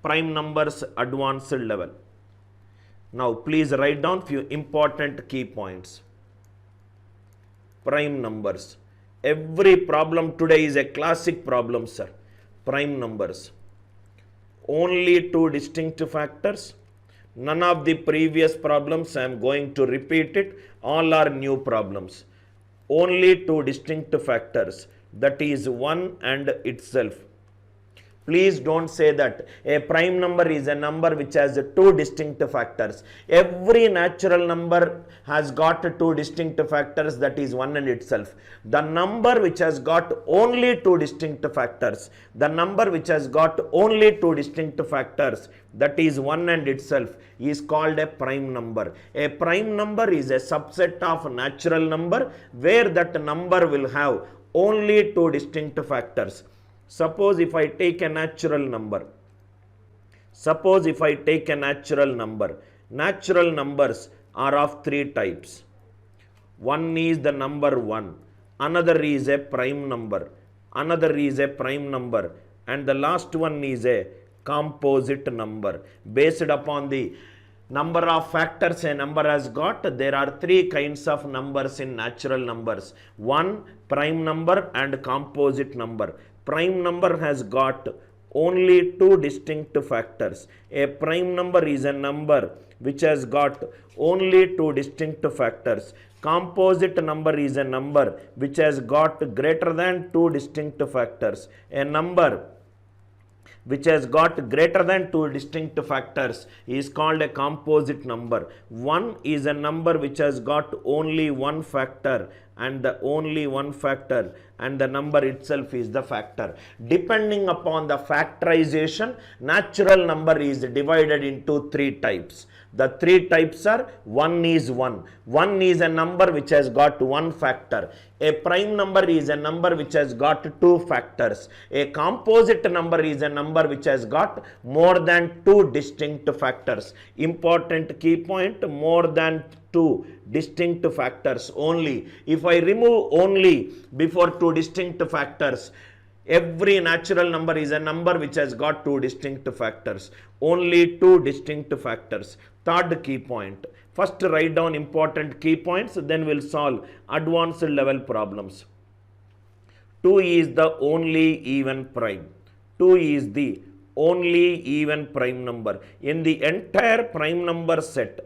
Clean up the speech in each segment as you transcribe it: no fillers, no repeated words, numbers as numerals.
prime numbers advanced level. Now please write down few important key points. Prime numbers. Every problem today is a classic problem, sir. Prime numbers. Only two distinct factors. None of the previous problems I am going to repeat it. All are new problems. Only two distinct factors. That is 1 and itself. Please don't say that a prime number is a number which has two distinct factors. Every natural number has got two distinct factors, that is 1 and itself. The number which has got only two distinct factors, the number which has got only two distinct factors, that is 1 and itself, is called a prime number. A prime number is a subset of natural number where that number will have only two distinct factors. Suppose if I take a natural number, natural numbers are of three types. One is the number 1, another is a prime number, and the last one is a composite number. Based upon the number of factors a number has got, there are three kinds of numbers in natural numbers. One, prime number and composite number. Prime number has got only two distinct factors. A prime number is a number which has got only two distinct factors. Composite number is a number which has got greater than two distinct factors. A number which has got greater than two distinct factors is called a composite number. 1 is a number which has got only one factor, and the only one factor, and the number itself is the factor. Depending upon the factorization, natural number is divided into three types. The three types are: 1 is 1. 1 is a number which has got one factor. A prime number is a number which has got two factors. A composite number is a number which has got more than two distinct factors. Important key point: more than two distinct factors only. If I remove only before two distinct factors, every natural number is a number which has got two distinct factors. Only two distinct factors. Third key point. First write down important key points, then we'll solve advanced level problems. 2 is the only even prime. 2 is the only even prime number. In the entire prime number set,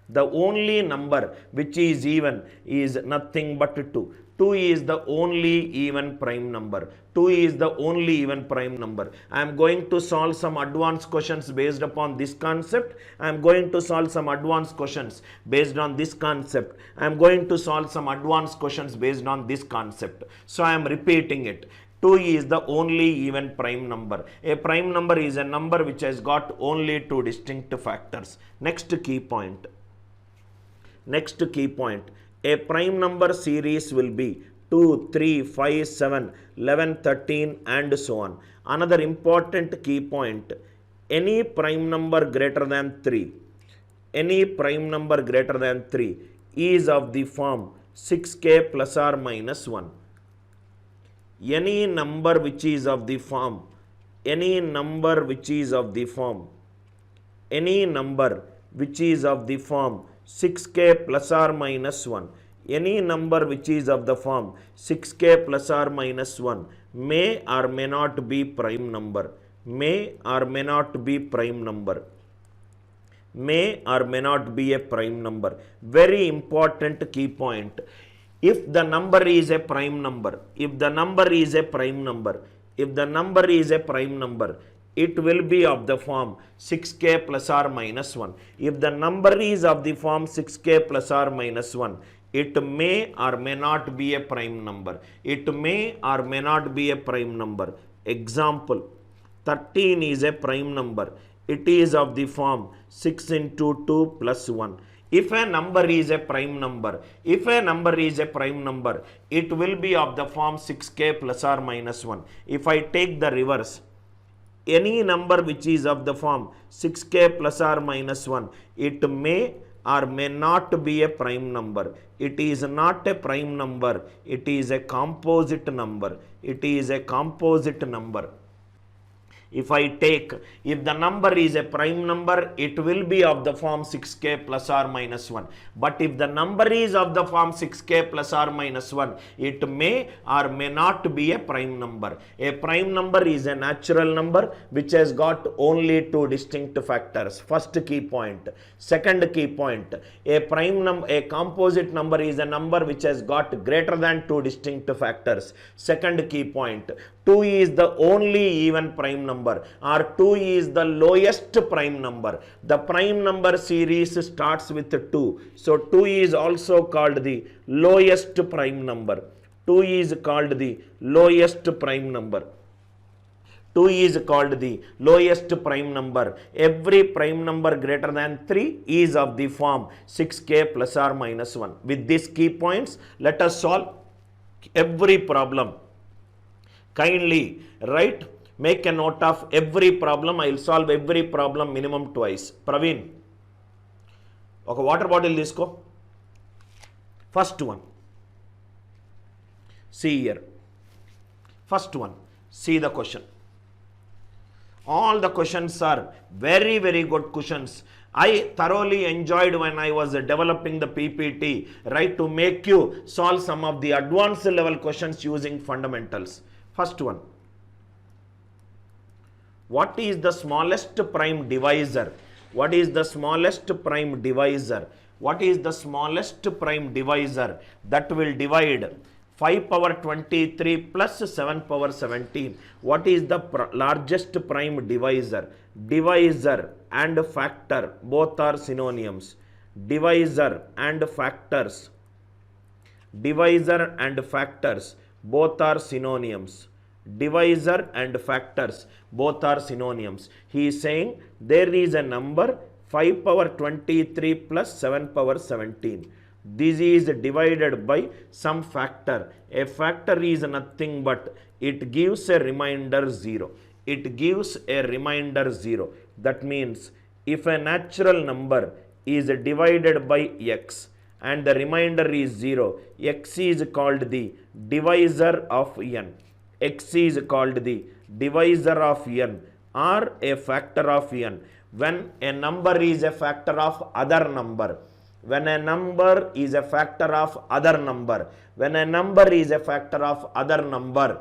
the only number which is even is nothing but 2. 2 is the only even prime number. 2 is the only even prime number. I am going to solve some advanced questions based upon this concept. I am going to solve some advanced questions based on this concept. I am going to solve some advanced questions based on this concept. So I am repeating it. 2 is the only even prime number. A prime number is a number which has got only two distinct factors. Next key point. A prime number series will be 2, 3, 5, 7, 11, 13 and so on. Another important key point: any prime number greater than 3, is of the form 6k plus or minus 1. Any number which is of the form 6k plus or minus 1, any number which is of the form 6k plus or minus 1 may or may not be prime number. May or may not be a prime number. Very important key point. If the number is a prime number, it will be of the form 6k plus or minus 1. If the number is of the form 6k plus or minus 1, it may or may not be a prime number. Example: 13 is a prime number. It is of the form 6 into 2 plus 1. If a number is a prime number, it will be of the form 6k plus or minus 1. If I take the reverse, any number which is of the form 6k plus or minus 1, it may or may not be a prime number. It is not a prime number. It is a composite number. If I take, if the number is a prime number, it will be of the form 6k plus or minus 1. But if the number is of the form 6k plus or minus 1, it may or may not be a prime number. A prime number is a natural number which has got only two distinct factors. First key point. Second key point. A prime number, a composite number is a number which has got greater than two distinct factors. Second key point. 2 is the only even prime number, or 2 is the lowest prime number. The prime number series starts with 2. So 2 is also called the lowest prime number. 2 is called the lowest prime number. 2 is called the lowest prime number. Every prime number greater than 3 is of the form 6k plus or minus 1. With these key points, let us solve every problem. Kindly write, make a note of every problem. I will solve every problem minimum twice. Praveen, okay, water bottle తీసుకో. First one. See here. First one. See the question. All the questions are very, very good questions. I thoroughly enjoyed when I was developing the PPT, right, to make you solve some of the advanced level questions using fundamentals. First one. What is the smallest prime divisor? What is the smallest prime divisor? What is the smallest prime divisor that will divide 5 power 23 plus 7 power 17? What is the largest prime divisor? Divisor and factor both are synonyms. Divisor and factors. Divisor and factors both are synonyms. Divisor and factors both are synonyms. He is saying there is a number 5 power 23 plus 7 power 17. This is divided by some factor. A factor is nothing but it gives a remainder 0. It gives a remainder 0. That means if a natural number is divided by x and the remainder is 0, x is called the divisor of n. X is called the divisor of n or a factor of n. When a number is a factor of other number, when a number is a factor of other number, when a number is a factor of other number,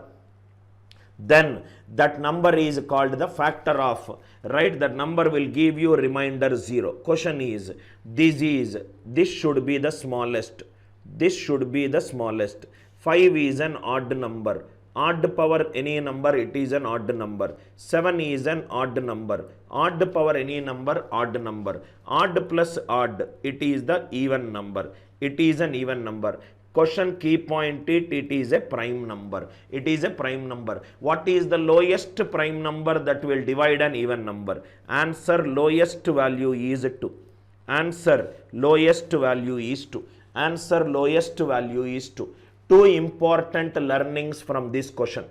then that number is called the factor of, right? That number will give you remainder 0. Question is, this should be the smallest. This should be the smallest. 5 is an odd number. Odd power any number, it is an odd number. 7 is an odd number. Odd power any number, odd number. Odd plus odd, it is the even number. It is an even number. Question key point it is a prime number. It is a prime number. What is the lowest prime number that will divide an even number? Answer, lowest value is 2. Answer, lowest value is 2. Answer, lowest value is 2. Two important learnings from this question.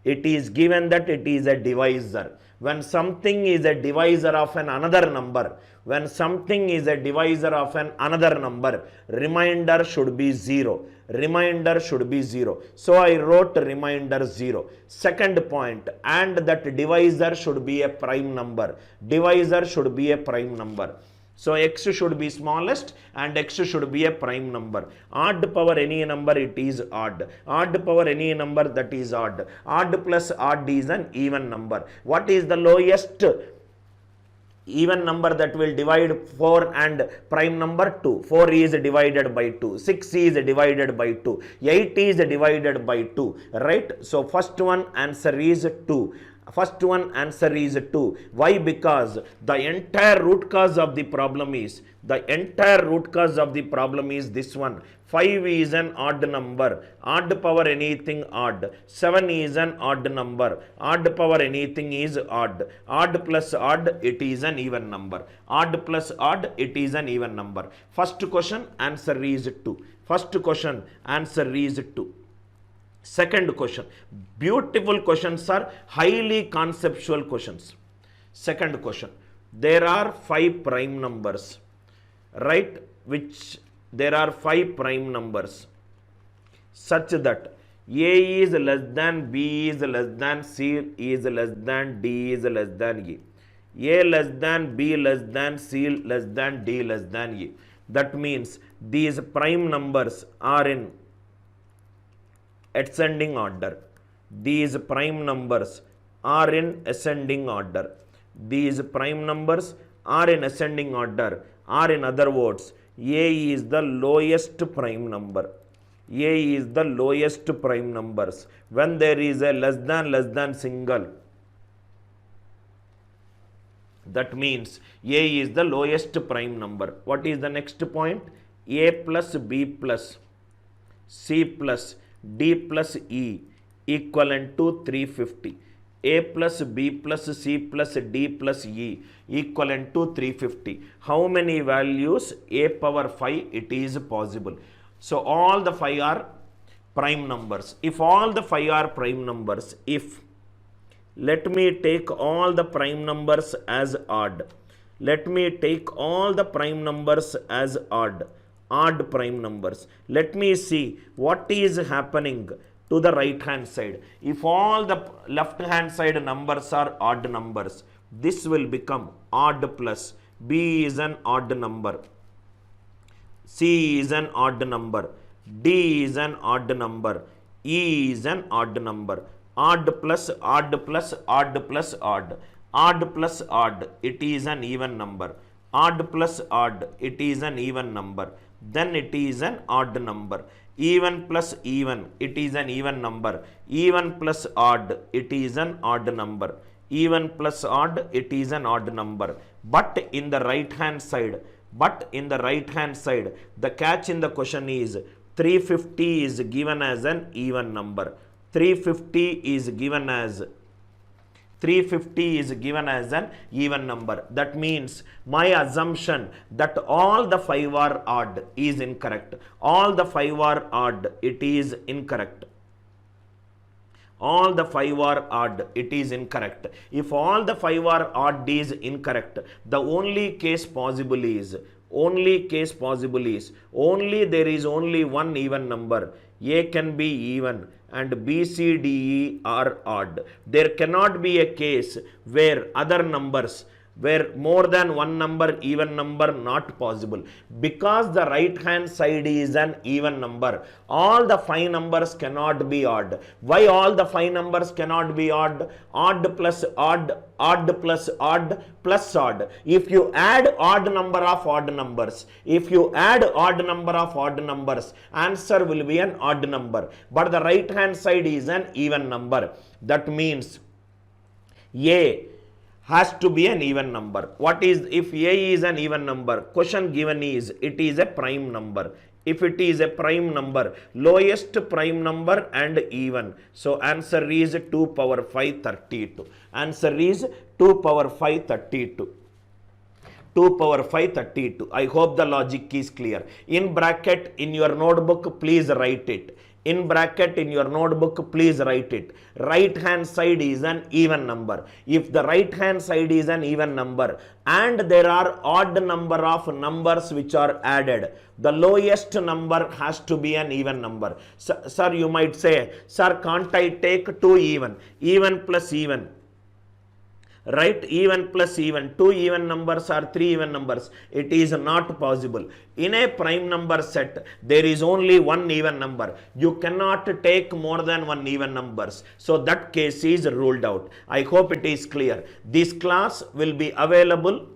It is given that it is a divisor. When something is a divisor of another number, when something is a divisor of another number, remainder should be 0. Remainder should be 0. So I wrote remainder 0. Second point, and that divisor should be a prime number. Divisor should be a prime number. So x should be smallest and x should be a prime number. Odd power any number, it is odd. Odd power any number, that is odd. Odd plus odd is an even number. What is the lowest even number that will divide 4 and prime number? 2. 4 is divided by 2. 6 is divided by 2. 8 is divided by 2. Right? So first one answer is 2. First one answer is 2. Why? Because the entire root cause of the problem is, this one. 5 is an odd number. Odd power anything odd. 7 is an odd number. Odd power anything is odd. Odd plus odd, it is an even number. Odd plus odd, it is an even number. First question answer is 2. First question answer is 2. Second question. Beautiful questions are highly conceptual questions. Second question. There are 5 prime numbers, right? There are 5 prime numbers such that A is less than, B is less than, C is less than, D is less than E. A less than, B less than, C less than, D less than E. That means these prime numbers are in ascending order. These prime numbers are in ascending order. These prime numbers are in ascending order, or in other words, A is the lowest prime number. A is the lowest prime numbers. When there is a less than single, that means A is the lowest prime number. What is the next point? A plus B plus C plus D plus E equivalent to 350. A plus B plus C plus D plus E equivalent to 350. How many values? A power 5 it is possible. So all the 5 are prime numbers. If all the 5 are prime numbers, let me take all the prime numbers as odd. Let me take all the prime numbers as odd prime numbers. Let me see what is happening to the right hand side. If all the left hand side numbers are odd numbers, this will become odd plus. B is an odd number. C is an odd number. D is an odd number. E is an odd number. Odd plus odd plus odd plus odd. Odd plus odd, it is an even number. Odd plus odd, it is an even number. Then it is an odd number. Even plus even, it is an even number. Even plus odd, it is an odd number. Even plus odd, it is an odd number. But in the right hand side, the catch in the question is 350 is given as an even number. 350 is given as an even number. That means my assumption that all the 5 are odd is incorrect. All the 5 are odd, it is incorrect. All the 5 are odd, it is incorrect. If all the 5 are odd is incorrect, the only case possible is only there is only one even number. A can be even and B, C, D, E are odd. There cannot be a case where other numbers, where more than one number, even number, not possible. Because the right hand side is an even number, all the 5 numbers cannot be odd. Why all the 5 numbers cannot be odd? Odd plus odd, odd plus odd plus odd. If you add odd number of odd numbers, answer will be an odd number. But the right hand side is an even number. That means A has to be an even number. What is, if A is an even number, question given is it is a prime number. If it is a prime number, lowest prime number and even. So answer is 2 power 5 32. Answer is 2 power 5 32. 2 power 5 32. I hope the logic is clear. In bracket in your notebook, please write it. In bracket in your notebook, please write it. Right hand side is an even number. If the right hand side is an even number and there are odd number of numbers which are added, the lowest number has to be an even number. Sir, you might say, sir, can't I take 2 even? Even plus even. Right? Even plus even. 2 even numbers or 3 even numbers. It is not possible. In a prime number set, there is only one even number. You cannot take more than one even numbers. So that case is ruled out. I hope it is clear. This class will be available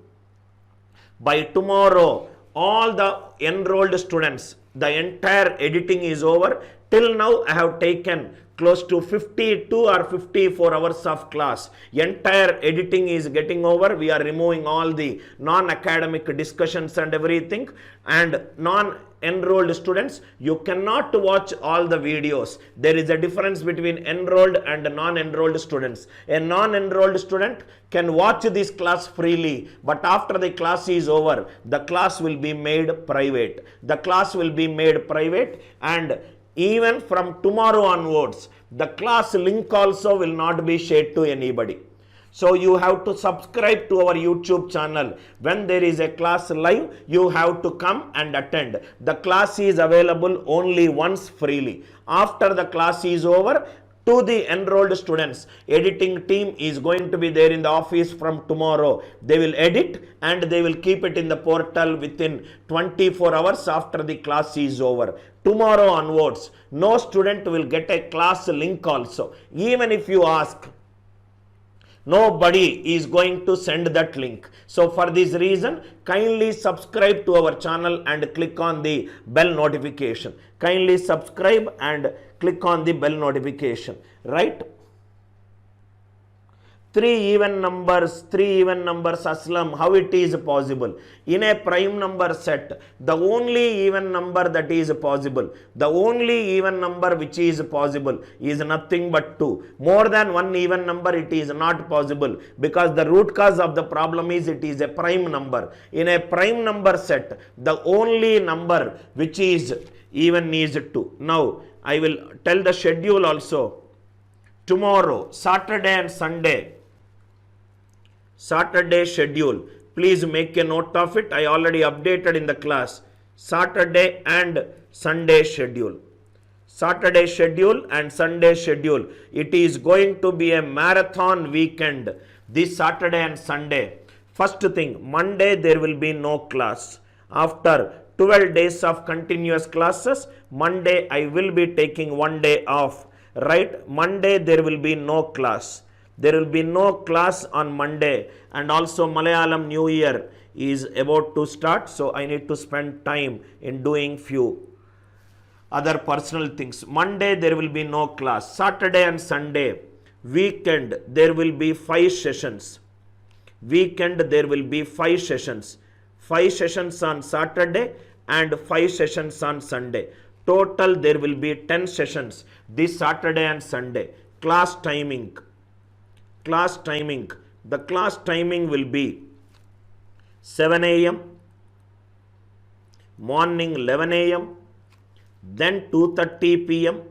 by tomorrow. All the enrolled students, the entire editing is over. Till now, I have taken close to 52 or 54 hours of class. Entire editing is getting over. We are removing all the non-academic discussions and everything. And non-enrolled students, you cannot watch all the videos. There is a difference between enrolled and non-enrolled students. A non-enrolled student can watch this class freely, but after the class is over, the class will be made private. The class will be made private, and even from tomorrow onwards, the class link also will not be shared to anybody. So you have to subscribe to our YouTube channel. When there is a class live, you have to come and attend. The class is available only once freely. After the class is over, to the enrolled students, editing team is going to be there in the office from tomorrow. They will edit and they will keep it in the portal within 24 hours after the class is over. Tomorrow onwards, no student will get a class link also. Even if you ask, nobody is going to send that link. So for this reason, kindly subscribe to our channel and click on the bell notification. Kindly subscribe and click on the bell notification, right? Three even numbers, Aslam, how it is possible? In a prime number set, the only even number that is possible, the only even number which is possible is nothing but 2. More than one even number, it is not possible, because the root cause of the problem is it is a prime number. In a prime number set, the only number which is even is 2. Now, I will tell the schedule also. Tomorrow, Saturday and Sunday, Saturday schedule. Please make a note of it. I already updated in the class. Saturday and Sunday schedule. Saturday schedule and Sunday schedule. It is going to be a marathon weekend this Saturday and Sunday. First thing, Monday there will be no class. After 12 days of continuous classes, Monday I will be taking 1 day off. Right? Monday there will be no class. There will be no class on Monday, and also Malayalam New Year is about to start, so I need to spend time in doing few other personal things. Monday there will be no class. Saturday and Sunday, weekend, there will be 5 sessions. Weekend there will be 5 sessions. 5 sessions on Saturday and 5 sessions on Sunday. Total there will be 10 sessions this Saturday and Sunday. Class timing. The class timing will be 7 a.m., morning 11 a.m., then 2:30 p.m.,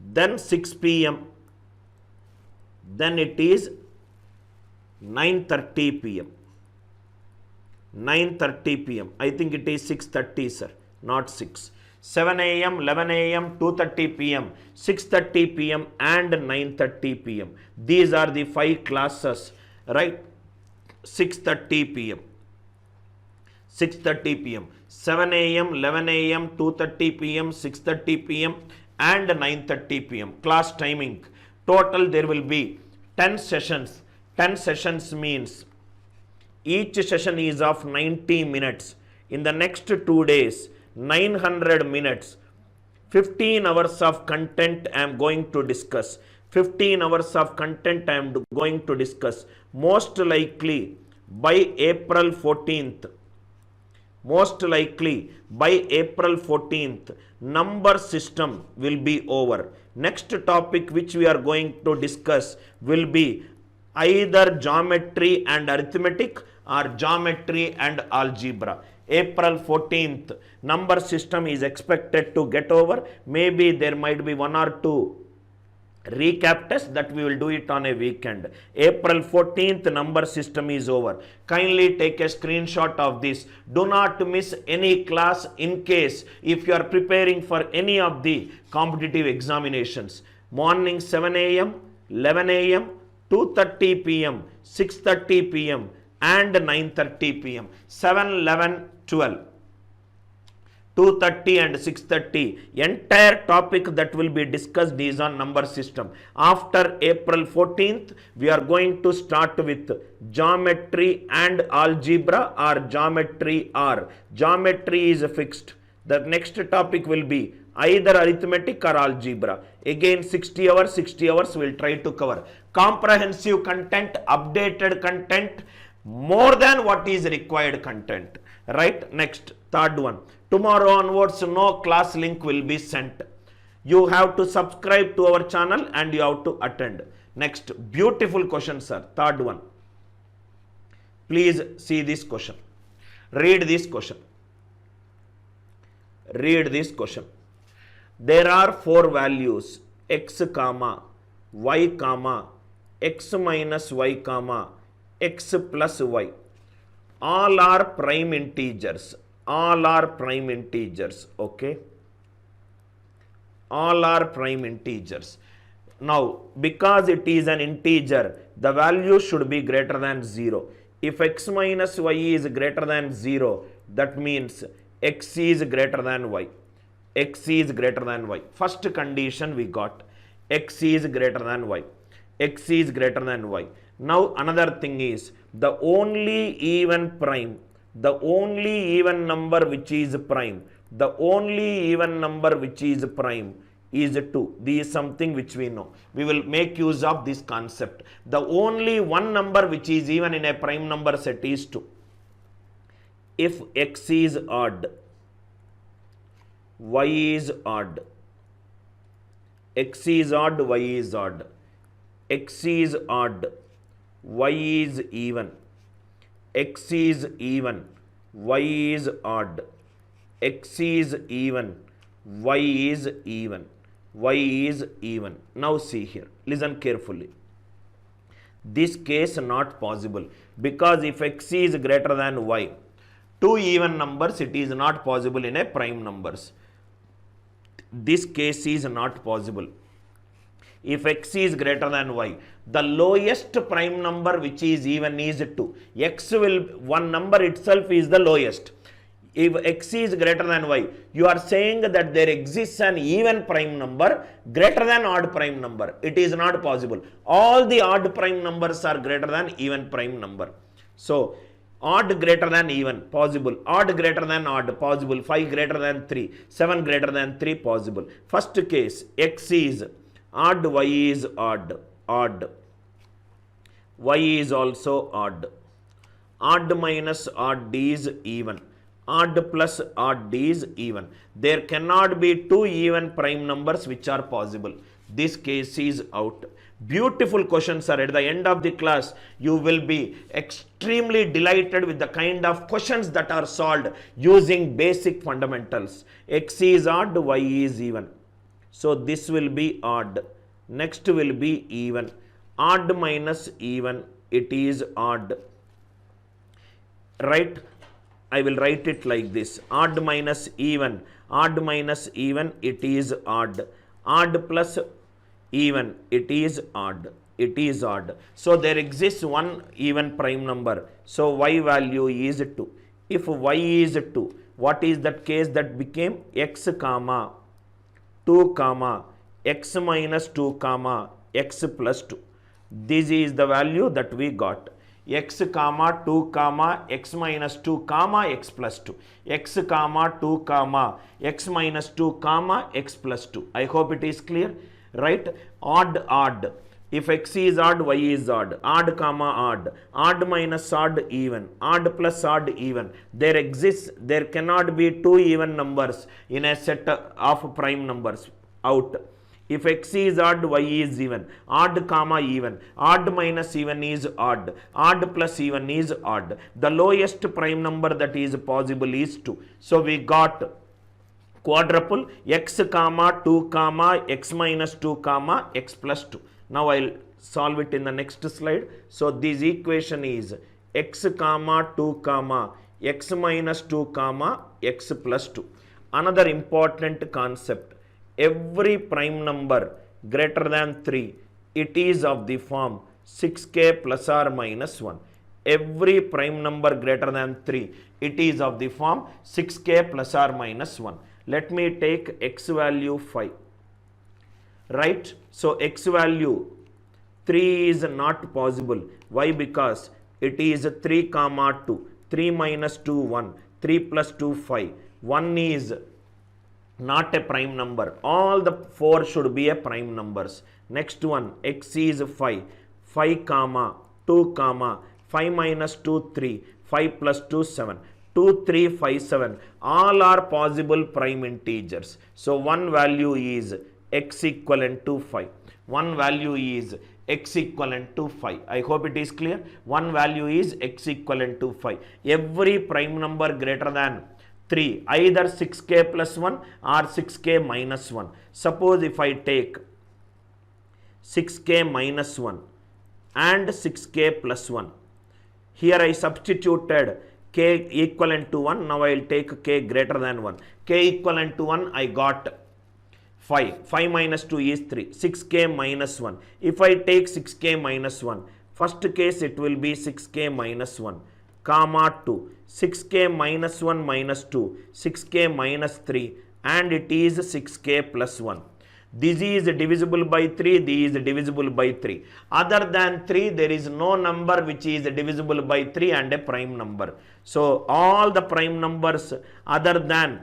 then 6 p.m., then it is 9:30 p.m. 9:30 p.m. I think it is 6:30, sir, not 6. 7 a.m., 11 a.m., 2:30 p.m., 6:30 p.m. and 9:30 p.m. These are the 5 classes, right? 6:30 p.m. 6:30 p.m. 7 a.m., 11 a.m., 2:30 p.m., 6:30 p.m. and 9:30 p.m. Class timing. Total there will be 10 sessions. 10 sessions means each session is of 90 minutes. In the next 2 days, 900 minutes, 15 hours of content I am going to discuss. 15 hours of content I am going to discuss. Most likely by April 14th. Most likely by April 14th, number system will be over. Next topic which we are going to discuss will be either geometry and arithmetic or geometry and algebra. April 14th, number system is expected to get over. Maybe there might be 1 or 2 recap tests that we will do it on a weekend. April 14th, number system is over. Kindly take a screenshot of this. Do not miss any class in case if you are preparing for any of the competitive examinations. Morning 7 a.m., 11 a.m., 2:30 p.m., 6:30 p.m. and 9:30 p.m. 7, 11, 12. 2:30 and 6:30. Entire topic that will be discussed is on number system. After April 14th, we are going to start with geometry and algebra or geometry or. Geometry is fixed. The next topic will be either arithmetic or algebra. Again 60 hours we will try to cover. Comprehensive content, updated content, more than what is required content. Right? Next, third one. Tomorrow onwards, no class link will be sent. You have to subscribe to our channel and you have to attend. Next, beautiful question, sir. Third one. Please see this question. Read this question. Read this question. There are 4 values, x comma, y comma, x minus y comma x plus y. All are prime integers. All are prime integers. Okay. All are prime integers. Now, because it is an integer, the value should be greater than 0. If x minus y is greater than 0, that means x is greater than y. X is greater than y. First condition we got. X is greater than y. X is greater than y. Now, another thing is, the only even number which is prime is 2. This is something which we know. We will make use of this concept. The only one number which is even in a prime number set is 2. If x is odd, y is odd. X is odd, y is odd. X is odd, y is even. X is even, y is odd. X is even, y is even. Y is even. Now see here, listen carefully. This case not possible, because if x is greater than y, two even numbers, it is not possible in a prime numbers. This case is not possible. If x is greater than y, the lowest prime number which is even is 2. One number itself is the lowest. If x is greater than y, you are saying that there exists an even prime number greater than odd prime number. It is not possible. All the odd prime numbers are greater than even prime number. So, odd greater than even, possible. Odd greater than odd, possible. 5 greater than 3, 7 greater than 3, possible. First case, x is odd, y is odd, odd. Y is also odd. Odd minus odd is even. Odd plus odd is even. There cannot be two even prime numbers which are possible. This case is out. Beautiful questions are at the end of the class. You will be extremely delighted with the kind of questions that are solved using basic fundamentals. X is odd, y is even. So this will be odd. Next will be even. Odd minus even, it is odd. Right? I will write it like this. Odd minus even, it is odd. Odd plus even, it is odd. It is odd. So there exists one even prime number. So y value is 2. If y is 2, what is that case that became? X comma 2 comma x minus 2 comma x plus 2. This is the value that we got. X comma 2 comma x minus 2 comma x plus 2. X comma 2 comma x minus 2 comma x plus 2. I hope it is clear. Right? Odd, odd. If x is odd, y is odd. Odd comma odd. Odd minus odd, even. Odd plus odd, even. There cannot be two even numbers in a set of prime numbers. Out. If x is odd, y is even. Odd comma even. Odd minus even is odd. Odd plus even is odd. The lowest prime number that is possible is 2. So we got quadruple x comma 2 comma x minus 2 comma x plus 2. Now I'll solve it in the next slide. So this equation is x comma 2 comma x minus 2 comma x plus 2. Another important concept. Every prime number greater than 3, it is of the form 6k plus or minus 1. Every prime number greater than 3, it is of the form 6k plus or minus 1. Let me take x value 5. Right? So x value 3 is not possible. Why? Because it is 3 comma 2. 3 minus 2, 1. 3 plus 2, 5. 1 is not a prime number. All the 4 should be a prime numbers. Next one, x is 5. 5 comma 2 comma 5 minus 2, 3. 5 plus 2, 7. 2, 3, 5, 7. All are possible prime integers. So one value is x equivalent to 5. One value is x equivalent to 5. I hope it is clear. One value is x equivalent to 5. Every prime number greater than 3, either 6k plus 1 or 6k minus 1. Suppose if I take 6k minus 1, and 6k plus 1. Here I substituted k equivalent to 1. Now I will take k greater than 1. K equivalent to 1, I got 5. 5 minus 2 is 3. 6k minus 1. If I take 6k minus 1, first case it will be 6k minus 1, comma 2. 6k minus 1 minus 2. 6k minus 3, and it is 6k plus 1. This is divisible by 3, this is divisible by 3. Other than 3, there is no number which is divisible by 3 and a prime number. So all the prime numbers other than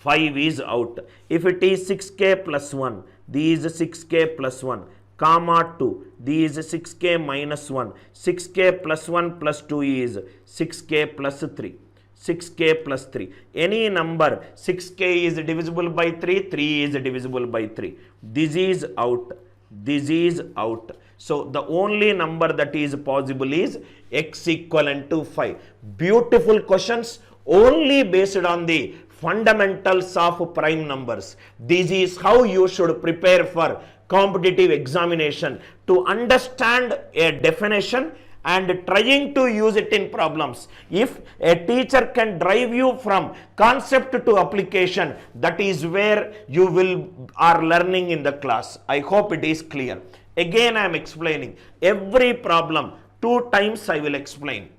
5 is out. If it is 6k plus 1, this is 6k plus 1, comma 2, this is 6k minus 1. 6k plus 1 plus 2 is 6k plus 3. 6k plus 3. Any number 6k is divisible by 3, 3 is divisible by 3. This is out. This is out. So the only number that is possible is x equivalent to 5. Beautiful questions, only based on the fundamentals of prime numbers. This is how you should prepare for competitive examination, to understand a definition and trying to use it in problems. If a teacher can drive you from concept to application, that is where you will are learning in the class. I hope it is clear. Again I am explaining every problem 2 times. I will explain.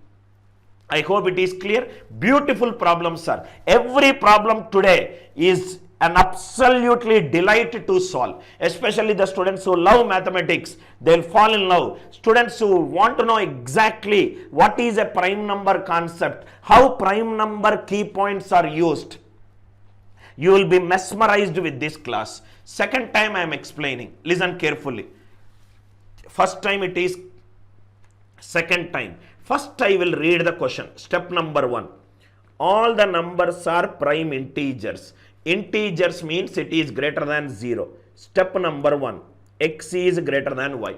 I hope it is clear. Beautiful problems, sir. Every problem today is an absolutely delight to solve, especially the students who love mathematics. They'll fall in love. Students who want to know exactly what is a prime number concept, how prime number key points are used, you will be mesmerized with this class. Second time I am explaining. Listen carefully. First time it is, second time. First I will read the question. Step number 1. All the numbers are prime integers. Integers means it is greater than 0. Step number 1. X is greater than y.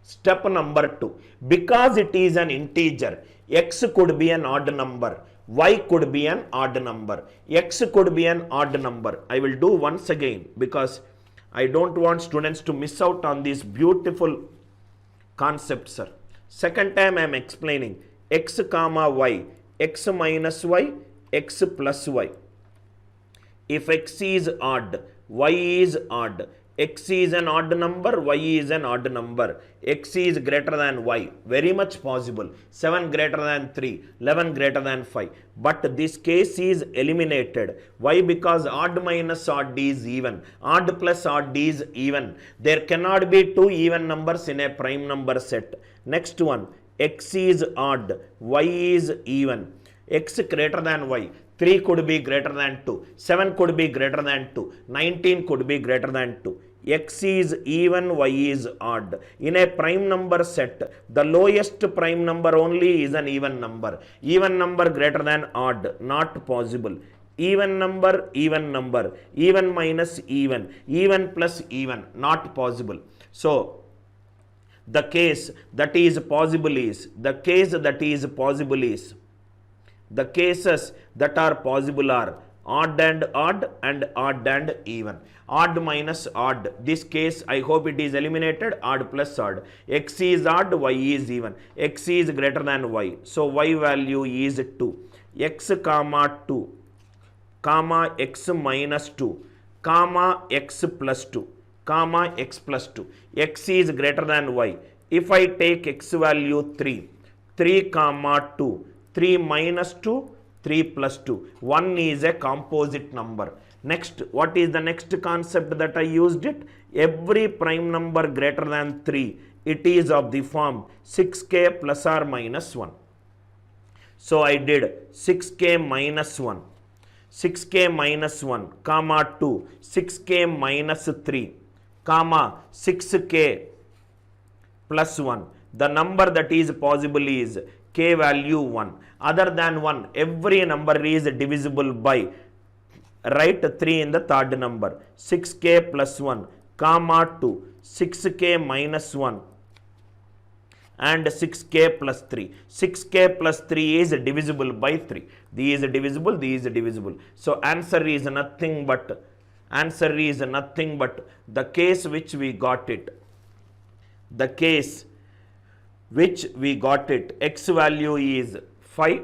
Step number 2. Because it is an integer, x could be an odd number, y could be an odd number, x could be an odd number. I will do once again because I don't want students to miss out on this beautiful concept, sir. Second time I am explaining x comma y, x minus y, x plus y. If x is odd, y is odd, x is an odd number, y is an odd number, x is greater than y, very much possible. 7 greater than 3, 11 greater than 5. But this case is eliminated. Why? Because odd minus odd is even, odd plus odd is even. There cannot be 2 even numbers in a prime number set. Next one, x is odd, y is even, x greater than y. 3 could be greater than 2, 7 could be greater than 2, 19 could be greater than 2. X is even, y is odd. In a prime number set, the lowest prime number only is an even number. Even number greater than odd, not possible. Even number, even minus even plus even, not possible. So the case that is possible is, the cases that are possible are odd and odd and odd and even. Odd minus odd. This case I hope it is eliminated. Odd plus odd. X is odd, y is even. X is greater than y. So y value is 2. X comma 2, comma x minus 2, comma x plus 2, comma x plus 2. X is greater than y. If I take x value 3, 3 comma 2, 3 minus 2, 3 plus 2. 1 is a composite number. Next, what is the next concept that I used it? Every prime number greater than 3, it is of the form 6k plus or minus 1. So I did 6k minus 1, 6k minus 1, comma 2, 6k minus 3, comma 6k plus 1. The number that is possible is k value 1. Other than 1, every number is divisible by, write 3 in the third number. 6k plus 1, comma 2, 6k minus 1 and 6k plus 3. 6k plus 3 is divisible by 3. These is divisible, these is divisible. So answer is nothing but the case which we got it. The case which we got it, x value is 5,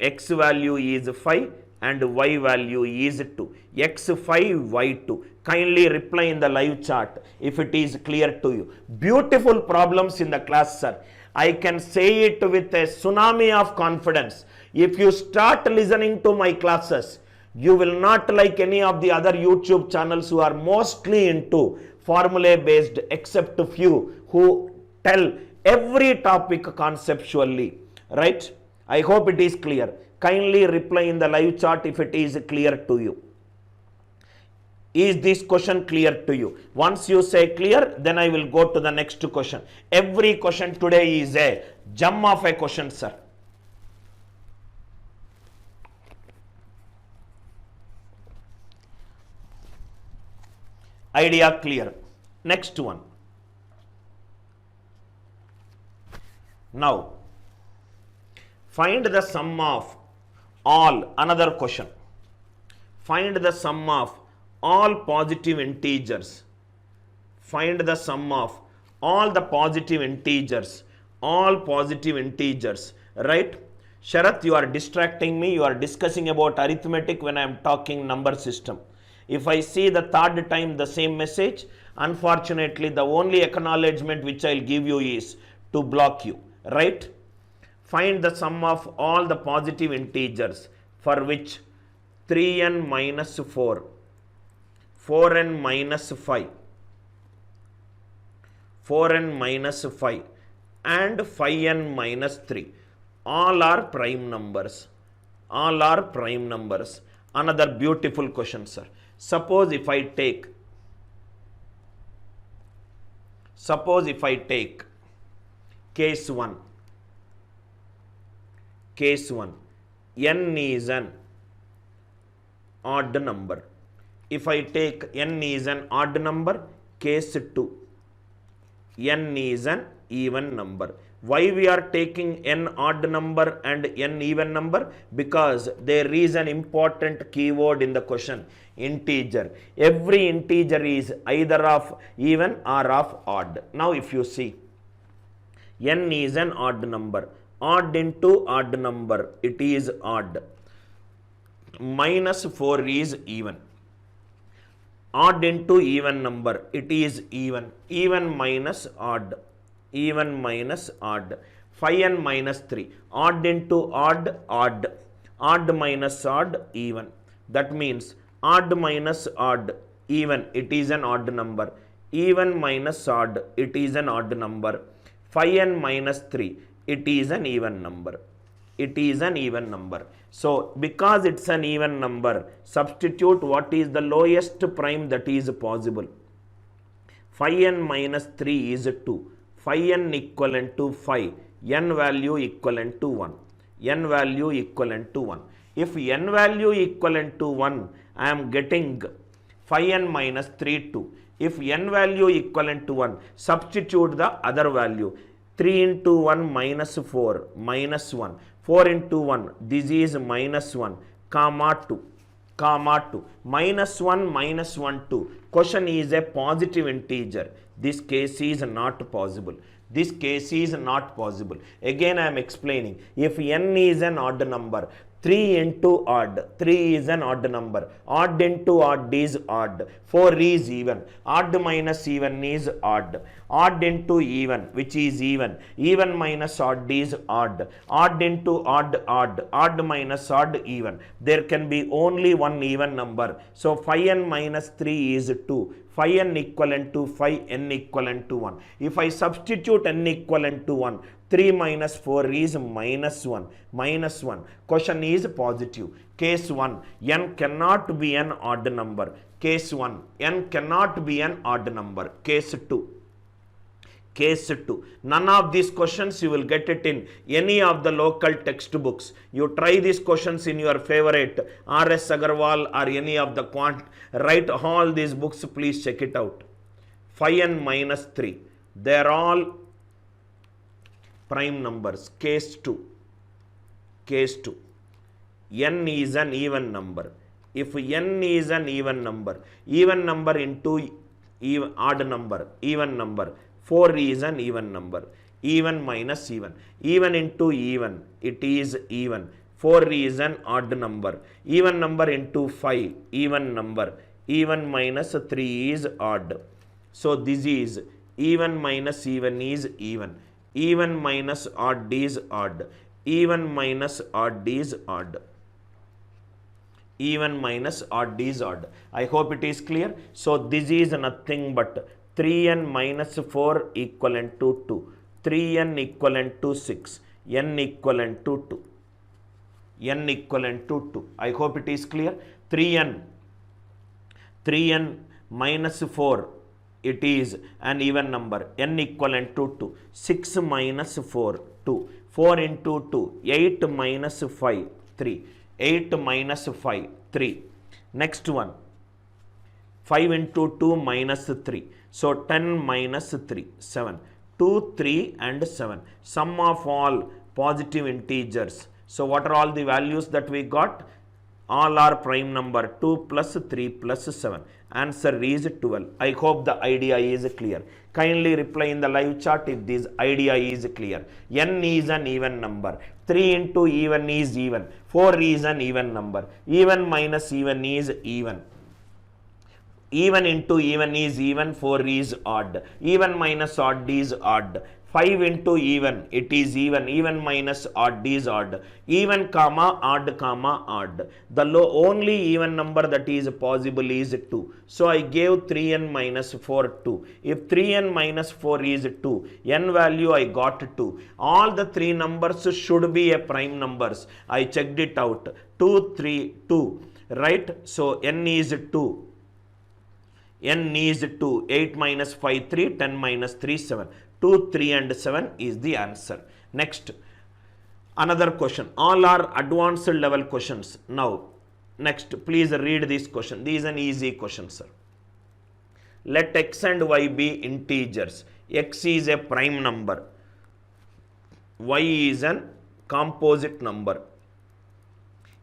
x value is 5 and y value is 2, x5, y2. Kindly reply in the live chat if it is clear to you. Beautiful problems in the class, sir. I can say it with a tsunami of confidence. If you start listening to my classes, you will not like any of the other YouTube channels who are mostly into formulae based, except a few who tell every topic conceptually, right? I hope it is clear. Kindly reply in the live chat if it is clear to you. Is this question clear to you? Once you say clear, then I will go to the next question. Every question today is a gem of a question, sir. Idea clear. Next one. Now, find the sum of all, another question. Find the sum of all positive integers. Find the sum of all the positive integers. All positive integers, right? Sharath, you are distracting me. You are discussing about arithmetic when I am talking number system. If I see the third time the same message, unfortunately, the only acknowledgement which I'll give you is to block you, right? Find the sum of all the positive integers for which 3n minus 4, 4n minus 5, 4n minus 5 and 5n minus 3. All are prime numbers. All are prime numbers. Another beautiful question, sir. Suppose if I take case 1, n is an odd number. If I take n is an odd number, case 2, n is an even number. Why we are taking n odd number and n even number? Because there is an important keyword in the question, integer. Every integer is either of even or of odd. Now if you see, n is an odd number. Odd into odd number, it is odd. Minus 4 is even. Odd into even number, it is even. Even minus odd. Even minus odd. 5n minus 3. Odd into odd, odd. Odd minus odd, even. That means odd minus odd, even, it is an odd number. Even minus odd, it is an odd number. 5n minus 3, it is an even number. It is an even number. So, because it's an even number, substitute what is the lowest prime that is possible. 5n minus 3 is 2. 5n equivalent to 5. N value equivalent to 1. N value equivalent to 1. If n value equivalent to 1, I am getting 5n minus 3, 2. If n value equivalent to 1, substitute the other value. 3 into 1 minus 4, minus 1. 4 into 1, this is minus 1, comma 2, comma 2. Minus 1, minus 1, 2. Question is a positive integer. This case is not possible. This case is not possible. Again I am explaining. If n is an odd number, 3 into odd, 3 is an odd number. Odd into odd is odd. 4 is even. Odd minus even is odd. Odd into even, which is even. Even minus odd is odd. Odd into odd, odd. Odd minus odd, even. There can be only one even number. So 5n minus 3 is 2. 5n equivalent to 5, n equivalent to 1. If I substitute n equivalent to 1, 3 minus 4 is minus 1. Minus 1. Question is positive. Case 1. N cannot be an odd number. Case 1. N cannot be an odd number. Case 2. Case 2. None of these questions you will get it in any of the local textbooks. You try these questions in your favorite R.S. Agarwal or any of the quant. Write all these books, please check it out. 5n minus 3. They are all prime numbers. Case 2. Case 2. N is an even number. If n is an even number into even, odd number, even number, 4 is an even number. even minus even. Even into even, it is even. 4 is an odd number. Even number into 5, even number. Even minus 3 is odd. So this is even minus even is even. Even minus odd is odd. Even minus odd is odd. Even minus odd is odd. I hope it is clear. So this is nothing but 3n minus 4 equivalent to 2. 3n equivalent to 6. n equivalent to 2. n equivalent to 2. I hope it is clear. 3n minus 4, it is an even number. n equivalent to 2. 6 minus 4, 2. 4 into 2, 8 minus 5, 3. 8 minus 5, 3. Next one, 5 into 2 minus 3. So 10 minus 3, 7. 2, 3 and 7. Sum of all positive integers. So what are all the values that we got? All are prime number. 2 plus 3 plus 7. Answer is 12. I hope the idea is clear. Kindly reply in the live chat if this idea is clear. n is an even number. 3 into even is even. 4 is an even number. Even minus even is even. Even into even is even. 4 is odd. Even minus odd is odd. 5 into even, it is even. Even minus odd is odd. Even comma odd comma odd. The only even number that is possible is 2. So I gave 3n minus 4 2. If 3n minus 4 is 2, n value I got 2. All the three numbers should be a prime numbers. I checked it out. 2 3 2. Right? So n is 2. n is 2. 8 minus 5 3. 10 minus 3 7. 2, 3 and 7 is the answer. Next, another question. All are advanced level questions. Now, next, please read this question. This is an easy question, sir. Let x and y be integers. X is a prime number. Y is an composite number.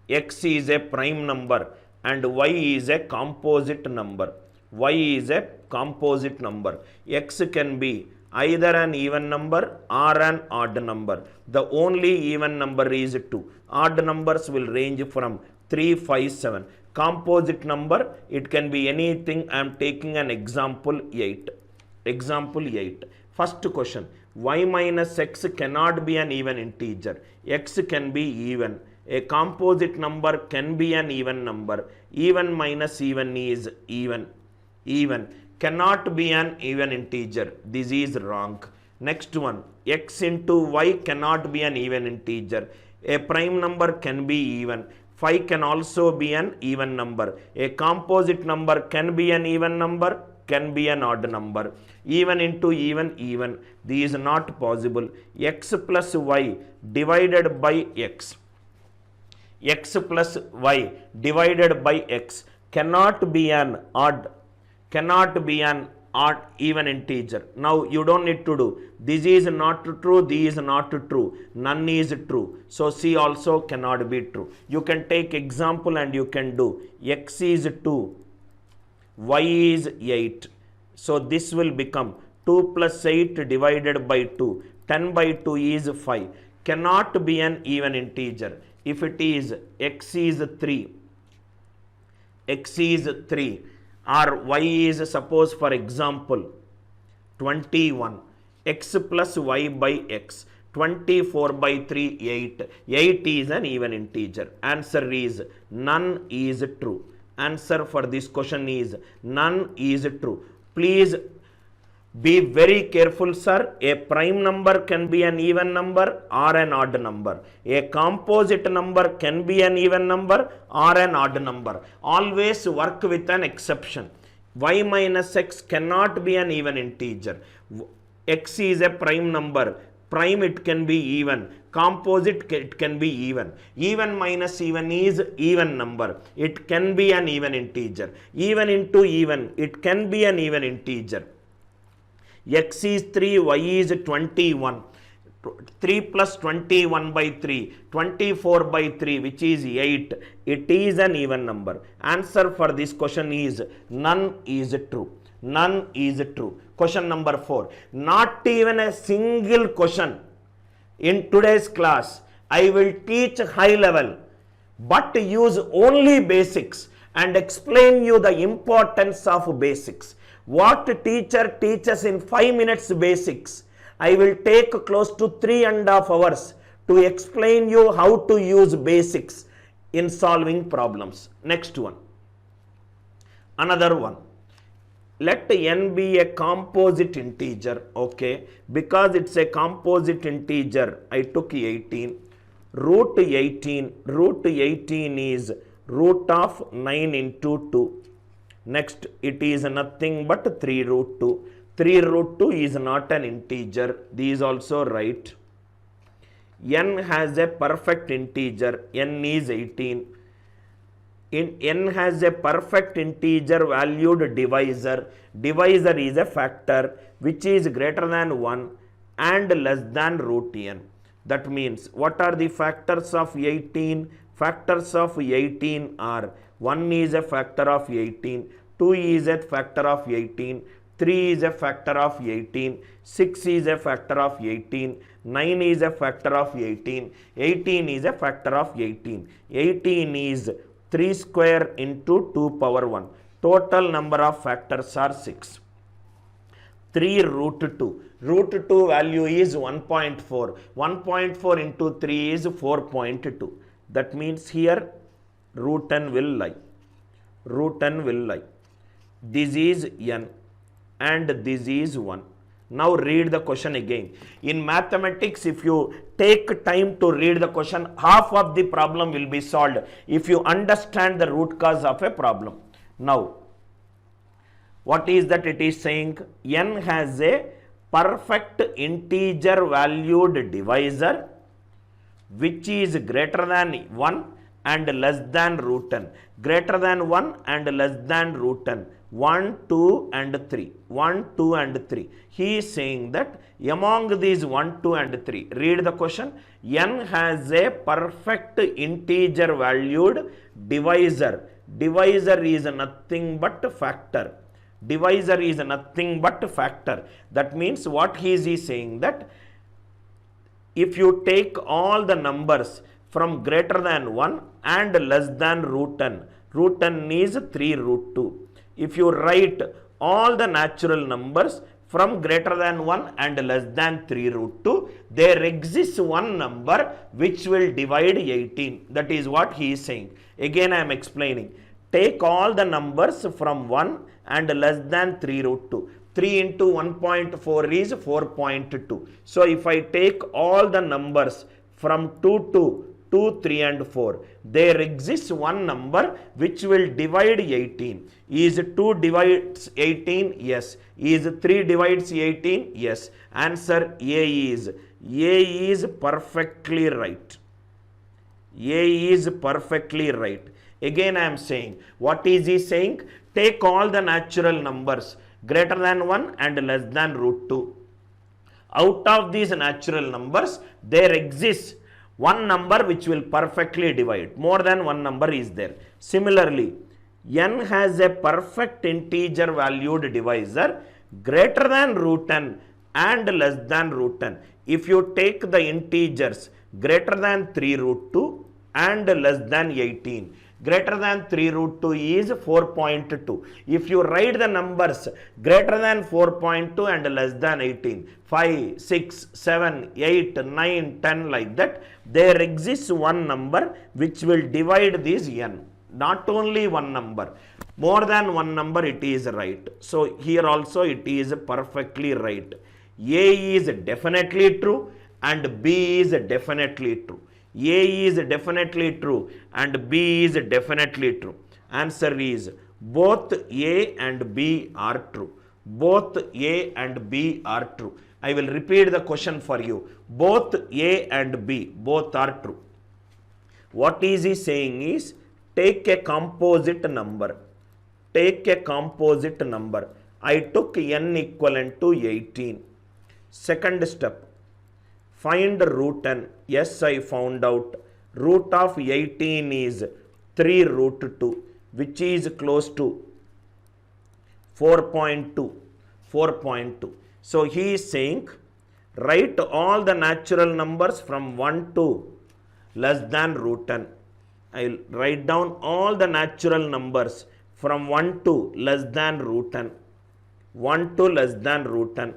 X is a prime number and y is a composite number. Y is a composite number. X can be either an even number or an odd number. The only even number is 2. Odd numbers will range from 3, 5, 7. Composite number, it can be anything. I am taking an example 8. Example 8. First question. Y minus x cannot be an even integer. X can be even. A composite number can be an even number. Even minus even is even. Even cannot be an even integer. This is wrong. Next one, x into y cannot be an even integer. A prime number can be even. 5 can also be an even number. A composite number can be an even number, can be an odd number. Even into even, even. This is not possible. X plus y divided by x. X plus y divided by x cannot be an odd, cannot be an odd even integer. Now you don't need to do. This is not true, this is not true. None is true. So C also cannot be true. You can take example and you can do. X is 2, y is 8. So this will become 2 plus 8 divided by 2. 10 by 2 is 5. Cannot be an even integer. If it is x is 3, x is 3. Or y is, suppose for example 21, x plus y by x. 24 by 3, 8. 8 is an even integer. Answer is none is true. Answer for this question is none is true. Please be very careful, sir. A prime number can be an even number or an odd number. A composite number can be an even number or an odd number. Always work with an exception. Y minus x cannot be an even integer. X is a prime number. Prime, it can be even. Composite, it can be even. Even minus even is even number. It can be an even integer. Even into even, it can be an even integer. X is 3, y is 21. 3 plus 21 by 3, 24 by 3, which is 8. It is an even number. Answer for this question is none is true. None is true. Question number 4. Not even a single question in today's class. I will teach high level, but use only basics and explain you the importance of basics. What teacher teaches in 5 minutes basics, I will take close to 3.5 hours to explain you how to use basics in solving problems. Next one. Another one. Let n be a composite integer. Okay, because it's a composite integer, I took 18. Root 18 is root of 9 into 2. Next, it is nothing but 3 root 2. 3 root 2 is not an integer. These also right. N has a perfect integer. N is 18. N has a perfect integer valued divisor. Divisor is a factor which is greater than 1 and less than root n. That means, what are the factors of 18? Factors of 18 are 1 is a factor of 18, 2 is a factor of 18, 3 is a factor of 18, 6 is a factor of 18, 9 is a factor of 18, 18 is a factor of 18. 18 is 3 square into 2 power 1. Total number of factors are 6. 3 root 2. Root 2 value is 1.4. 1.4 into 3 is 4.2. That means here root n will lie. Root n will lie. This is n and this is 1. Now read the question again. In mathematics, if you take time to read the question, half of the problem will be solved if you understand the root cause of a problem. Now, what is that it is saying? N has a perfect integer valued divisor which is greater than 1 and less than root n. Greater than 1 and less than root n. 1, 2 and 3. 1, 2 and 3. He is saying that among these 1, 2 and 3, read the question. N has a perfect integer valued divisor. Divisor is nothing but factor. Divisor is nothing but factor. That means what he is saying that if you take all the numbers from greater than 1 and less than root n is 3 root 2. If you write all the natural numbers from greater than 1 and less than 3 root 2, there exists one number which will divide 18. That is what he is saying. Again I am explaining. Take all the numbers from 1 and less than 3 root 2. 3 into 1.4 is 4.2. So if I take all the numbers from 2 to 2, 3 and 4, there exists one number which will divide 18. Is 2 divides 18? Yes. Is 3 divides 18? Yes. Answer A is perfectly right. A is perfectly right. Again I am saying, what is he saying? Take all the natural numbers greater than 1 and less than root 2. Out of these natural numbers, there exists one number which will perfectly divide. More than one number is there. Similarly, n has a perfect integer valued divisor greater than root n and less than root n. If you take the integers greater than 3 root 2 and less than 18, greater than 3 root 2 is 4.2. If you write the numbers greater than 4.2 and less than 18, 5, 6, 7, 8, 9, 10 like that, there exists one number which will divide this n. Not only one number, more than one number it is right. So here also it is perfectly right. A is definitely true and B is definitely true. A is definitely true and B is definitely true. Answer is both A and B are true. Both A and B are true. I will repeat the question for you. Both A and B, both are true. What is he saying is, take a composite number. Take a composite number. I took n equivalent to 18. Second step. Find root n. Yes, I found out. Root of 18 is 3 root 2, which is close to 4.2. 4.2. So he is saying, write all the natural numbers from 1 to less than root n. I will write down all the natural numbers from 1 to less than root n. 1 to less than root n.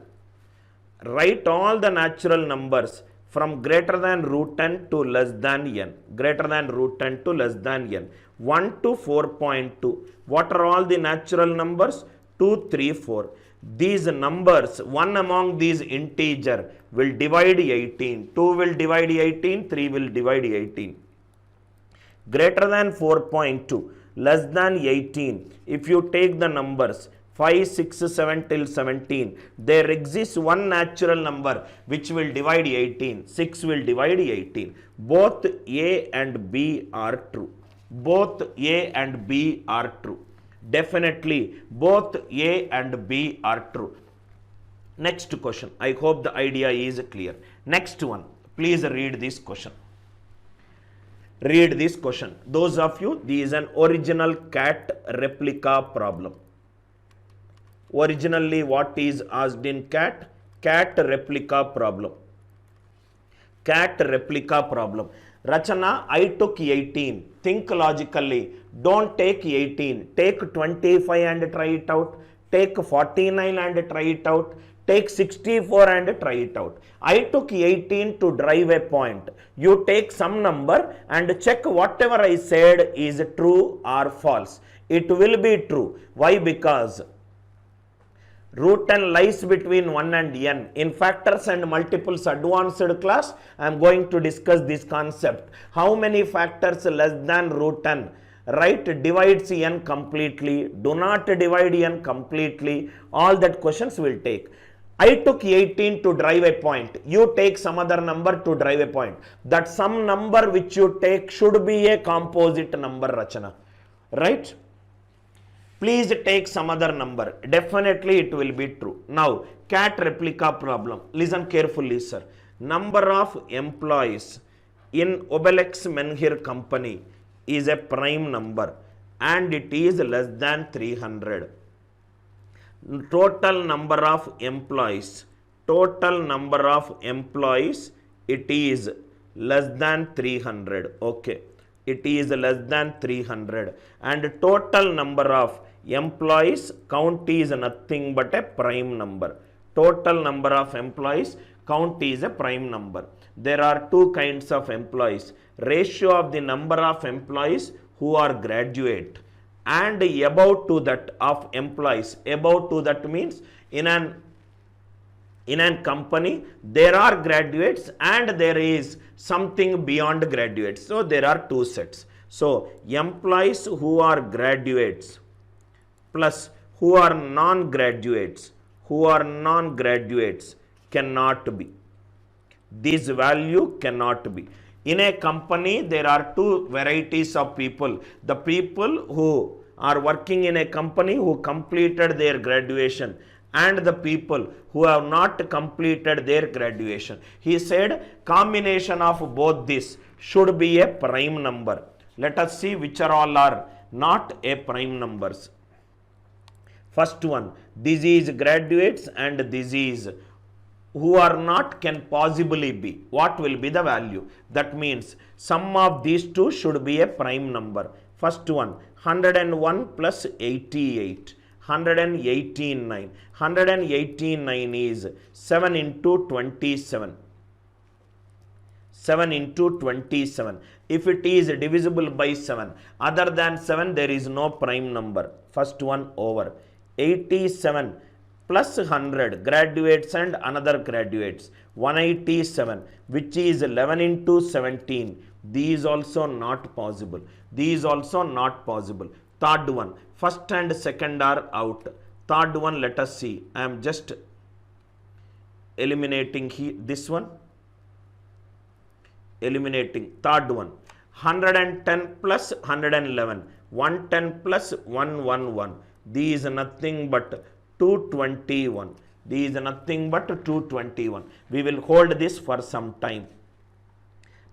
Write all the natural numbers from greater than root n to less than n. Greater than root n to less than n. 1 to 4.2. What are all the natural numbers? 2, 3, 4. These numbers, one among these integer will divide 18. 2 will divide 18, 3 will divide 18. Greater than 4.2, less than 18. If you take the numbers 5, 6, 7 till 17, there exists one natural number which will divide 18. 6 will divide 18. Both A and B are true. Both A and B are true. Definitely both A and B are true. Next question. I hope the idea is clear. Next one. Please read this question. Read this question. Those of you, this is an original CAT replica problem. Originally what is asked in CAT? CAT replica problem. CAT replica problem. Rachana, I took 18. Think logically. Don't take 18. Take 25 and try it out. Take 49 and try it out. Take 64 and try it out. I took 18 to drive a point. You take some number and check whatever I said is true or false. It will be true. Why? Because root n lies between 1 and n. In factors and multiples advanced class, I am going to discuss this concept. How many factors less than root n? Right, divides n completely, do not divide n completely. All that questions will take. I took 18 to drive a point. You take some other number to drive a point. That some number which you take should be a composite number, Rachana. Right? Please take some other number. Definitely it will be true. Now, CAT replica problem. Listen carefully, sir. Number of employees in Obelix Menhir company is a prime number and it is less than 300. Total number of employees. Total number of employees, it is less than 300. Okay. It is less than 300. And total number of employees count is nothing but a prime number. Total number of employees count is a prime number. There are two kinds of employees. Ratio of the number of employees who are graduate and about to that of employees. About to that means in an company there are graduates and there is something beyond graduates. So there are two sets. So employees who are graduates plus who are non-graduates, cannot be. This value cannot be. In a company, there are two varieties of people. The people who are working in a company who completed their graduation and the people who have not completed their graduation. He said combination of both this should be a prime number. Let us see which are all are not a prime numbers. First one, this is graduates and this is who are not can possibly be. What will be the value? That means sum of these two should be a prime number. First one, 101 plus 88. 189. 189 is 7 into 27. 7 into 27. If it is divisible by 7, other than 7, there is no prime number. First one over. 87 plus 100, graduates and another graduates. 187, which is 11 into 17. These also not possible. These also not possible. Third one, first and second are out. Third one, let us see. I am just eliminating this one. Eliminating. Third one, 110 plus 111. 110 plus 111. These is nothing but 221. These is nothing but 221. We will hold this for some time.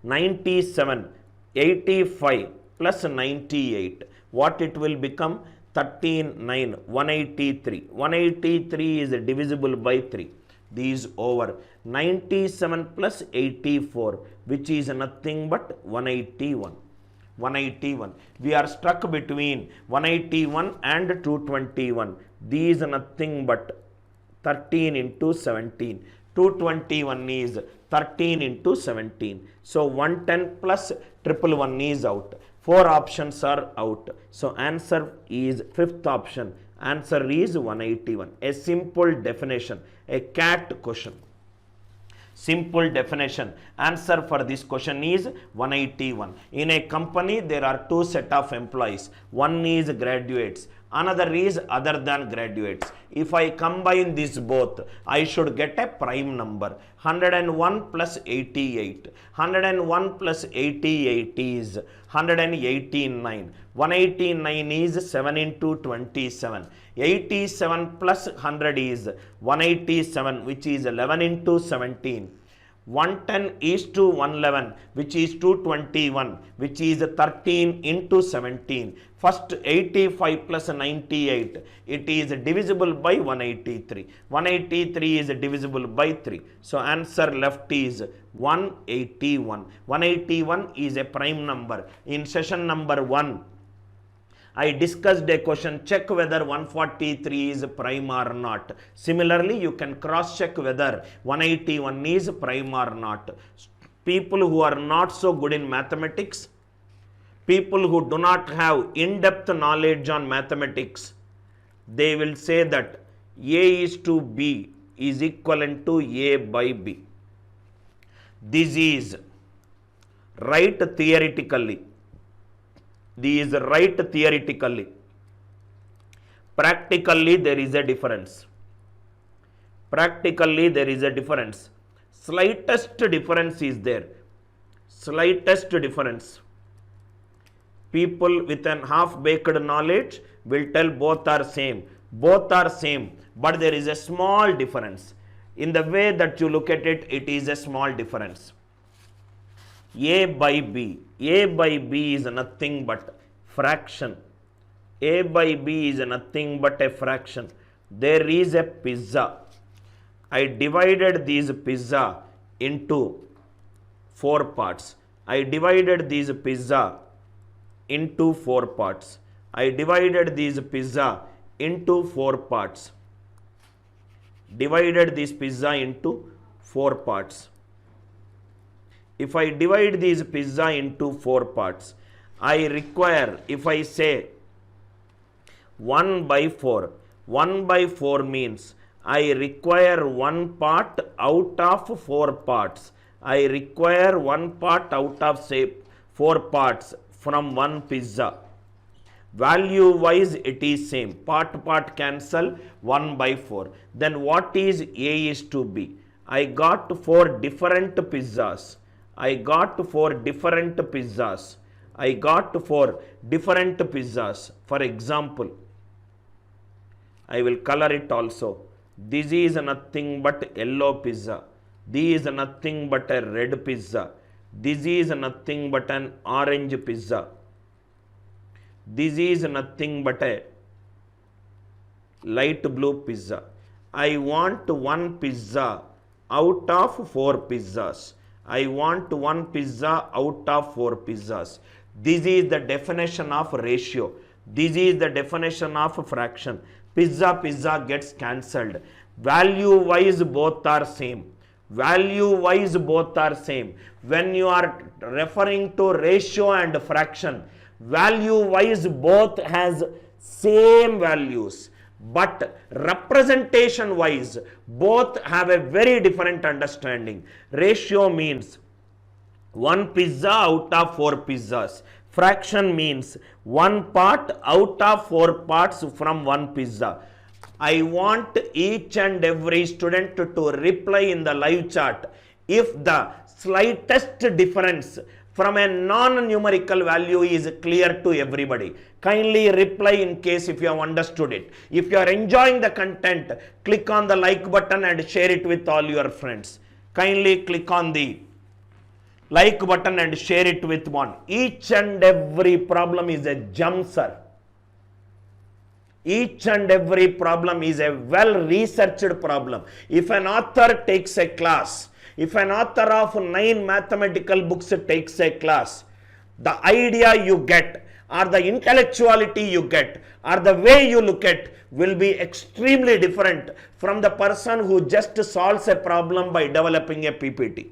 97, 85 plus 98. What it will become? 13, 9, 183. 183 is divisible by 3. These over 97 plus 84, which is nothing but 181. 181. We are stuck between 181 and 221. These nothing but 13 into 17. 221 is 13 into 17. So 110 plus 111 is out. 4 options are out. So answer is fifth option. Answer is 181. A simple definition. A cat question. Simple definition. Answer for this question is 181. In a company, there are two set of employees. One is graduates. Another is other than graduates. If I combine these both, I should get a prime number. 101 plus 88. 101 plus 88 is 189. 189 is 7 into 27. 87 plus 100 is 187, which is 11 into 17. 110 is to 111, which is 221, which is 13 into 17. First 85 plus 98, it is divisible by 183. 183 is divisible by 3. So answer left is 181. 181 is a prime number. In session number 1, I discussed a question, check whether 143 is prime or not. Similarly, you can cross check whether 181 is prime or not. People who are not so good in mathematics, people who do not have in-depth knowledge on mathematics, they will say that A is to B is equivalent to A by B. This is right theoretically. This is right theoretically. Practically, there is a difference. Practically, there is a difference. Slightest difference is there. Slightest difference. People with an half-baked knowledge will tell both are same. Both are same, but there is a small difference. In the way that you look at it, it is a small difference. A by B. A by B is nothing but fraction. A by B is nothing but a fraction. There is a pizza. I divided this pizza into 4 parts. I divided this pizza into 4 parts. I divided this pizza into 4 parts. Divided this pizza into 4 parts. If I divide this pizza into 4 parts, I require, if I say 1 by 4, 1 by 4 means I require 1 part out of 4 parts. I require 1 part out of say 4 parts from one pizza. Value wise it is same. Part cancel 1 by 4. Then what is A is to B? I got 4 different pizzas. I got 4 different pizzas. I got 4 different pizzas. For example, I will color it also. This is nothing but yellow pizza. This is nothing but a red pizza. This is nothing but an orange pizza. This is nothing but a light blue pizza. I want 1 pizza out of 4 pizzas. I want 1 pizza out of 4 pizzas. This is the definition of ratio. This is the definition of fraction. Pizza gets cancelled. Value wise both are same. Value wise both are same. When you are referring to ratio and fraction, value wise both has same values. But representation wise, both have a very different understanding. Ratio means 1 pizza out of 4 pizzas. Fraction means 1 part out of 4 parts from 1 pizza. I want each and every student to reply in the live chat if the slightest difference from a non-numerical value is clear to everybody. Kindly reply in case if you have understood it. If you are enjoying the content, click on the like button and share it with all your friends. Kindly click on the like button and share it with one. Each and every problem is a gem, sir. Each and every problem is a well researched problem. If an author takes a class, if an author of 9 mathematical books takes a class, the idea you get or the intellectuality you get or the way you look at will be extremely different from the person who just solves a problem by developing a PPT.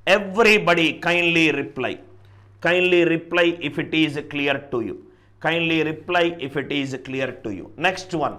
Everybody kindly reply. Kindly reply if it is clear to you. Kindly reply if it is clear to you. Next one.